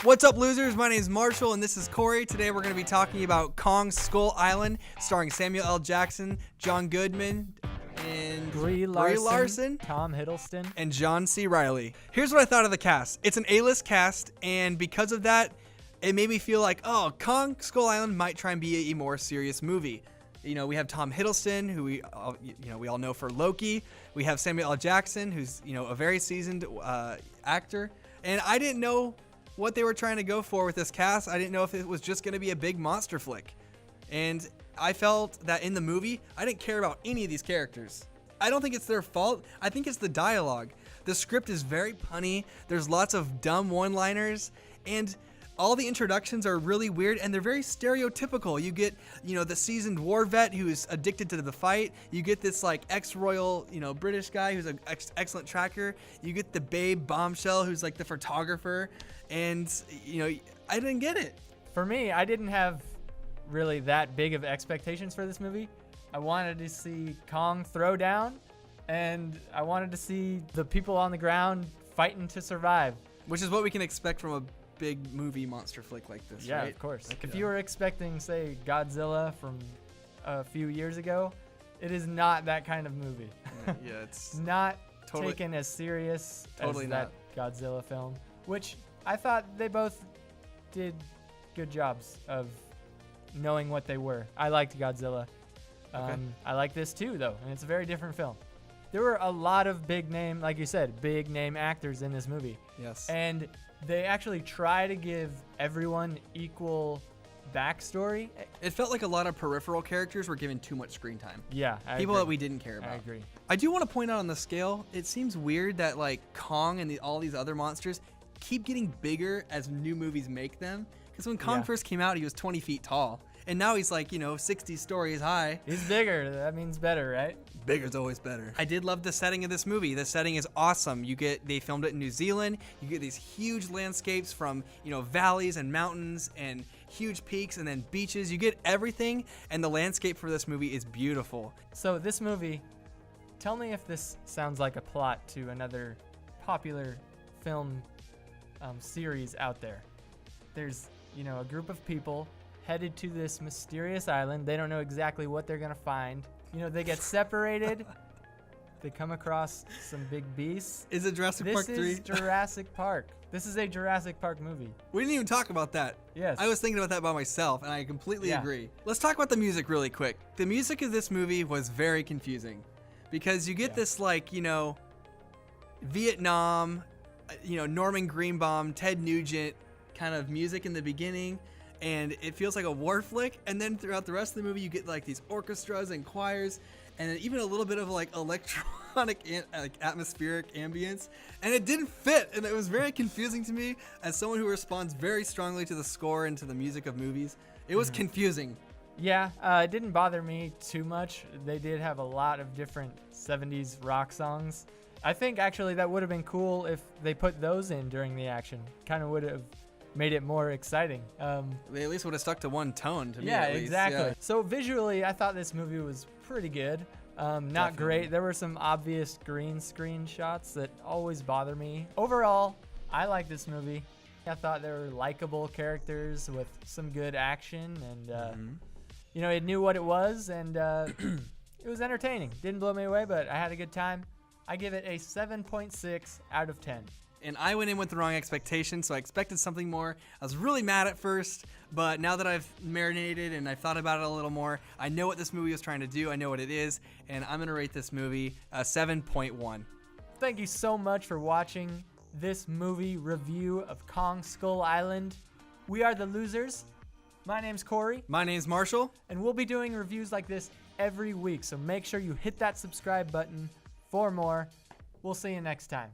What's up, losers? My name is Marshall, and this is Corey. Today we're going to be talking about Kong Skull Island, starring Samuel L. Jackson, John Goodman, and Brie Larson, Tom Hiddleston, and John C. Reilly. Here's what I thought of the cast. It's an A-list cast, and because of that, it made me feel like, oh, Kong Skull Island might try and be a more serious movie. You know, we have Tom Hiddleston, who we all know for Loki. We have Samuel L. Jackson, who's, a very seasoned actor. And I didn't know what they were trying to go for with this cast. I didn't know if it was just going to be a big monster flick. And I felt that in the movie, I didn't care about any of these characters. I don't think it's their fault. I think it's the dialogue. The script is very punny. There's lots of dumb one-liners. And all the introductions are really weird, and they're very stereotypical. You get, the seasoned war vet who's addicted to the fight. You get this, ex-royal, British guy who's an excellent tracker. You get the babe bombshell who's, the photographer. And, I didn't get it. For me, I didn't have really that big of expectations for this movie. I wanted to see Kong throw down, and I wanted to see the people on the ground fighting to survive. Which is what we can expect from a big movie monster flick like this, yeah, right? Of course. If you were expecting, say, Godzilla from a few years ago, it is not that kind of movie. Yeah, it's not taken as serious as that Godzilla film, which I thought they both did good jobs of knowing what they were. I liked Godzilla. Okay. I like this too, though, and it's a very different film. There were a lot of big name, like you said, big name actors in this movie. Yes. And they actually try to give everyone equal backstory. It felt like a lot of peripheral characters were given too much screen time. Yeah, people that we didn't care about. I agree. I do want to point out on the scale, it seems weird that Kong and all these other monsters keep getting bigger as new movies make them. Because when Kong first came out, he was 20 feet tall. And now he's 60 stories high. He's bigger. That means better, right? Bigger's always better. I did love the setting of this movie. The setting is awesome. They filmed it in New Zealand. You get these huge landscapes from, valleys and mountains and huge peaks and then beaches. You get everything, and the landscape for this movie is beautiful. So this movie, tell me if this sounds like a plot to another popular film series out there. There's, a group of people headed to this mysterious island. They don't know exactly what they're going to find. They get separated. They come across some big beasts. Is it Jurassic Park 3? This is Jurassic Park. This is a Jurassic Park movie. We didn't even talk about that. Yes. I was thinking about that by myself, and I completely agree. Let's talk about the music really quick. The music of this movie was very confusing because you get this, Vietnam, Norman Greenbaum, Ted Nugent kind of music in the beginning. And it feels like a war flick, and then throughout the rest of the movie, you get these orchestras and choirs, and then even a little bit of electronic, atmospheric ambience, and it didn't fit, and it was very confusing to me as someone who responds very strongly to the score and to the music of movies. It was confusing. Yeah, it didn't bother me too much. They did have a lot of different 70s rock songs. I think actually that would have been cool if they put those in during the action. Kind of would have made it more exciting. They at least would have stuck to one tone to me. Yeah, at least. exactly. Yeah. So visually, I thought this movie was pretty good. Not great. There were some obvious green screen shots that always bother me. Overall, I like this movie. I thought there were likable characters with some good action, and it knew what it was, and it was entertaining. Didn't blow me away, but I had a good time. I give it a 7.6 out of 10. And I went in with the wrong expectations, so I expected something more. I was really mad at first, but now that I've marinated and I've thought about it a little more, I know what this movie was trying to do. I know what it is, and I'm going to rate this movie a 7.1. Thank you so much for watching this movie review of Kong Skull Island. We are the losers. My name's Corey. My name's Marshall. And we'll be doing reviews like this every week, so make sure you hit that subscribe button for more. We'll see you next time.